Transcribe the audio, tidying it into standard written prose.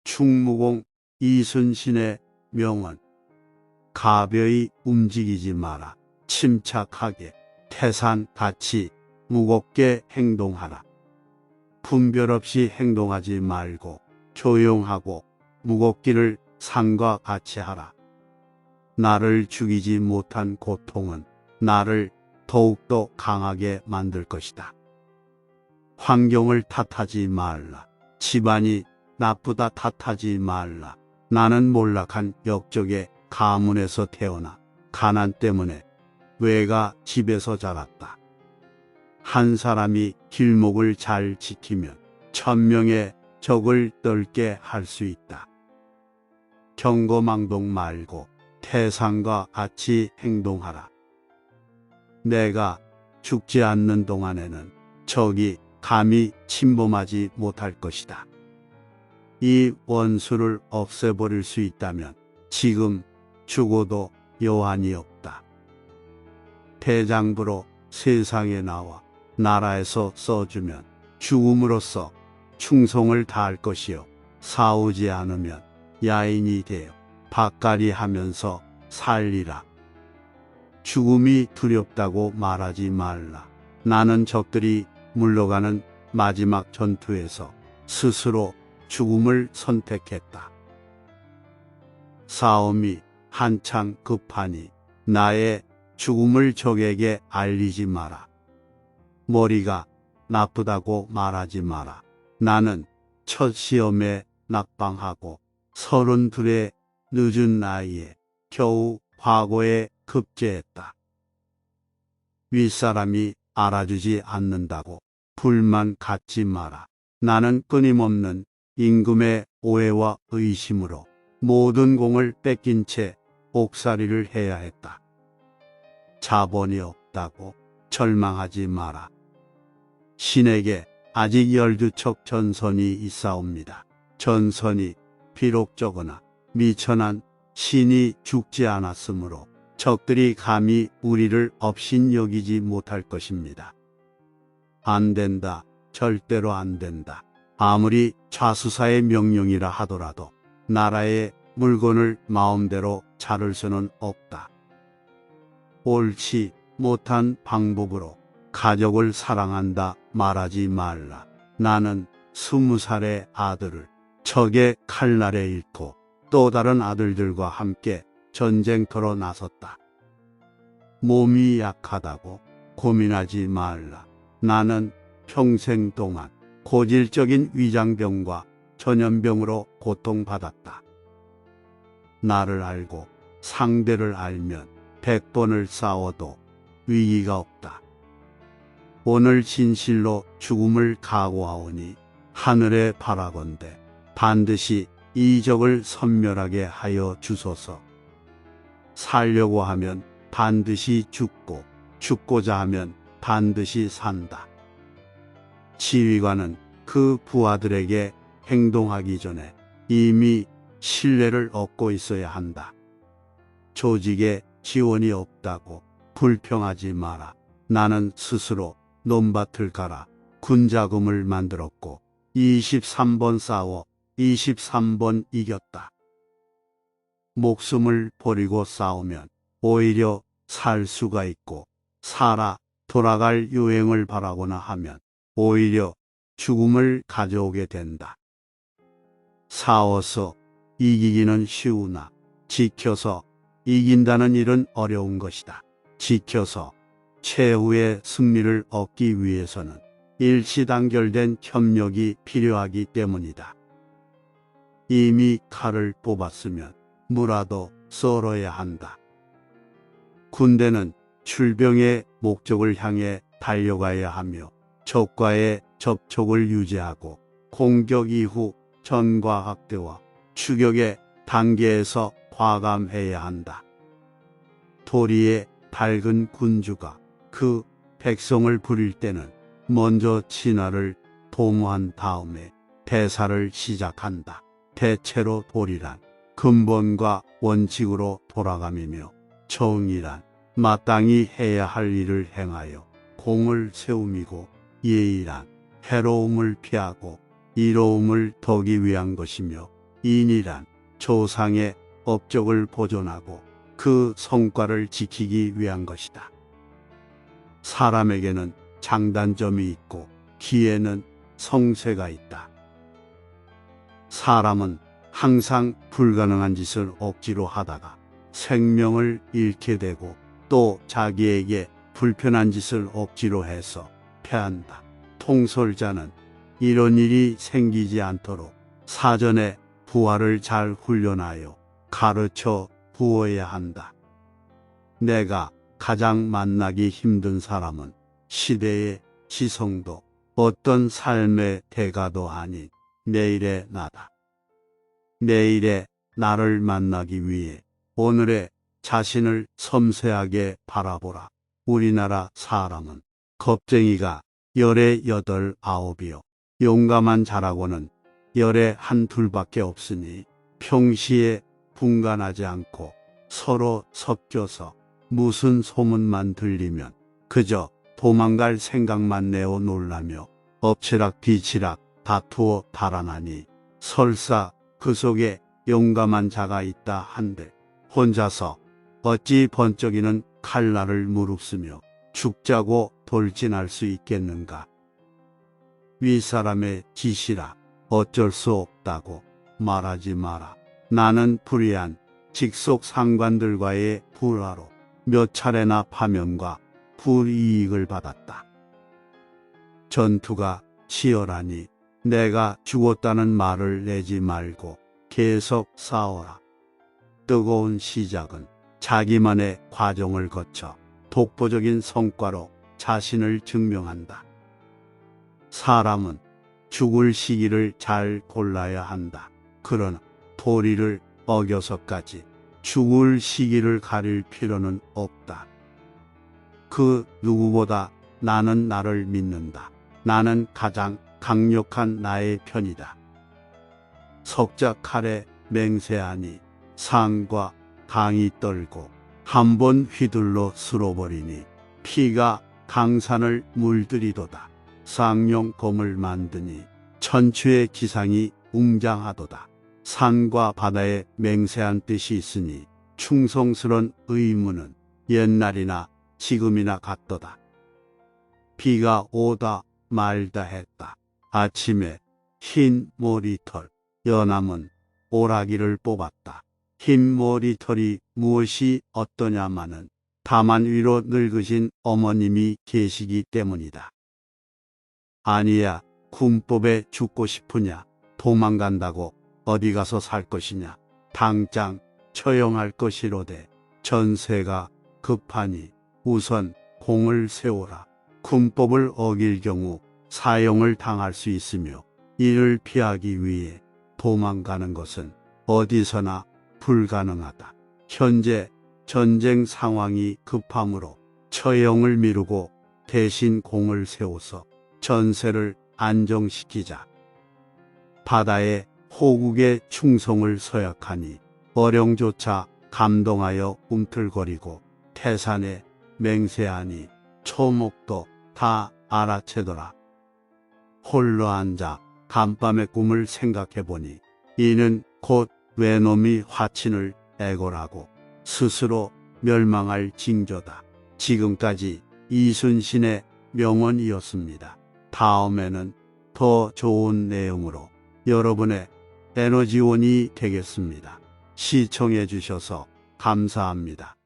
충무공 이순신의 명언. 가벼이 움직이지 마라. 침착하게 태산같이 무겁게 행동하라. 분별 없이 행동하지 말고 조용하고 무겁기를 산과 같이 하라. 나를 죽이지 못한 고통은 나를 더욱더 강하게 만들 것이다. 환경을 탓하지 말라. 집안이 나쁘다 탓하지 말라. 나는 몰락한 역적의 가문에서 태어나 가난 때문에 외가 집에서 자랐다. 한 사람이 길목을 잘 지키면 1000명의 적을 떨게 할 수 있다. 경거망동 말고 태산과 같이 행동하라. 내가 죽지 않는 동안에는 적이 감히 침범하지 못할 것이다. 이 원수를 없애버릴 수 있다면 지금 죽어도 여한이 없다. 대장부로 세상에 나와 나라에서 써주면 죽음으로써 충성을 다할 것이요, 싸우지 않으면 야인이 되어 밭갈이 하면서 살리라. 죽음이 두렵다고 말하지 말라. 나는 적들이 물러가는 마지막 전투에서 스스로 죽음을 선택했다. 싸움이 한창 급하니 나의 죽음을 적에게 알리지 마라. 머리가 나쁘다고 말하지 마라. 나는 첫 시험에 낙방하고 32의 늦은 나이에 겨우 과거에 급제했다. 윗사람이 알아주지 않는다고 불만 갖지 마라. 나는 끊임없는 임금의 오해와 의심으로 모든 공을 뺏긴 채 옥살이를 해야 했다. 자본이 없다고 절망하지 마라. 신에게 아직 12척 전선이 있사옵니다. 전선이 비록 적으나 미천한 신이 죽지 않았으므로 적들이 감히 우리를 업신여기지 못할 것입니다. 안 된다. 절대로 안 된다. 아무리 좌수사의 명령이라 하더라도 나라의 물건을 마음대로 자를 수는 없다. 옳지 못한 방법으로 가족을 사랑한다 말하지 말라. 나는 20살의 아들을 적의 칼날에 잃고 또 다른 아들들과 함께 전쟁터로 나섰다. 몸이 약하다고 고민하지 말라. 나는 평생 동안 고질적인 위장병과 전염병으로 고통받았다. 나를 알고 상대를 알면 100번을 싸워도 위기가 없다. 오늘 진실로 죽음을 각오하오니 하늘에 바라건대 반드시 이 적을 섬멸하게 하여 주소서. 살려고 하면 반드시 죽고 죽고자 하면 반드시 산다. 지휘관은 그 부하들에게 행동하기 전에 이미 신뢰를 얻고 있어야 한다. 조직에 지원이 없다고 불평하지 마라. 나는 스스로 논밭을 갈아 군자금을 만들었고 23번 싸워 23번 이겼다. 목숨을 버리고 싸우면 오히려 살 수가 있고 살아 돌아갈 유행을 바라거나 하면 오히려 죽음을 가져오게 된다. 싸워서 이기기는 쉬우나 지켜서 이긴다는 일은 어려운 것이다. 지켜서 최후의 승리를 얻기 위해서는 일치단결된 협력이 필요하기 때문이다. 이미 칼을 뽑았으면 무라도 썰어야 한다. 군대는 출병의 목적을 향해 달려가야 하며 적과의 접촉을 유지하고 공격 이후 전과학대와 추격의 단계에서 과감해야 한다. 도리의 밝은 군주가 그 백성을 부릴 때는 먼저 진화를 도모한 다음에 대사를 시작한다. 대체로 도리란 근본과 원칙으로 돌아감이며 정의란 마땅히 해야 할 일을 행하여 공을 세움이고 예의란 해로움을 피하고 이로움을 더기 위한 것이며 인이란 조상의 업적을 보존하고 그 성과를 지키기 위한 것이다. 사람에게는 장단점이 있고 기에는 성쇠가 있다. 사람은 항상 불가능한 짓을 억지로 하다가 생명을 잃게 되고 또 자기에게 불편한 짓을 억지로 해서 패한다. 통솔자는 이런 일이 생기지 않도록 사전에 부하를 잘 훈련하여 가르쳐 부어야 한다. 내가 가장 만나기 힘든 사람은 시대의 지성도 어떤 삶의 대가도 아닌 내일의 나다. 내일의 나를 만나기 위해 오늘의 자신을 섬세하게 바라보라. 우리나라 사람은 겁쟁이가 열에 8, 9이요. 용감한 자라고는 열에 1, 2밖에 없으니 평시에 분간하지 않고 서로 섞여서 무슨 소문만 들리면 그저 도망갈 생각만 내어 놀라며 엎치락 뒤치락 다투어 달아나니 설사 그 속에 용감한 자가 있다 한들 혼자서 어찌 번쩍이는 칼날을 무릅쓰며 죽자고 돌진할 수 있겠는가. 윗사람의 짓이라 어쩔 수 없다고 말하지 마라. 나는 불의한 직속 상관들과의 불화로 몇 차례나 파면과 불이익을 받았다. 전투가 치열하니 내가 죽었다는 말을 내지 말고 계속 싸워라. 뜨거운 시작은 자기만의 과정을 거쳐 독보적인 성과로 자신을 증명한다. 사람은 죽을 시기를 잘 골라야 한다. 그러나 도리를 어겨서까지 죽을 시기를 가릴 필요는 없다. 그 누구보다 나는 나를 믿는다. 나는 가장 강력한 나의 편이다. 석자 칼에 맹세하니 상과 강이 떨고 한 번 휘둘러 쓸어버리니 피가 강산을 물들이도다. 쌍용 검을 만드니 천추의 기상이 웅장하도다. 산과 바다에 맹세한 뜻이 있으니 충성스런 의무는 옛날이나 지금이나 같도다. 비가 오다 말다 했다. 아침에 흰 머리털 여남은 오라기를 뽑았다. 흰 머리털이 무엇이 어떠냐마는 다만 위로 늙으신 어머님이 계시기 때문이다. 아니야, 군법에 죽고 싶으냐? 도망간다고 어디 가서 살 것이냐? 당장 처형할 것이로되 전세가 급하니 우선 공을 세우라. 군법을 어길 경우 사형을 당할 수 있으며 이를 피하기 위해 도망가는 것은 어디서나 불가능하다. 현재 전쟁 상황이 급하므로 처형을 미루고 대신 공을 세워서 전세를 안정시키자. 바다에 호국의 충성을 서약하니 어령조차 감동하여 꿈틀거리고 태산에 맹세하니 초목도 다 알아채더라. 홀로 앉아 간밤의 꿈을 생각해보니 이는 곧 외놈이 화친을 애걸하고 스스로 멸망할 징조다. 지금까지 이순신의 명언이었습니다. 다음에는 더 좋은 내용으로 여러분의 에너지원이 되겠습니다. 시청해 주셔서 감사합니다.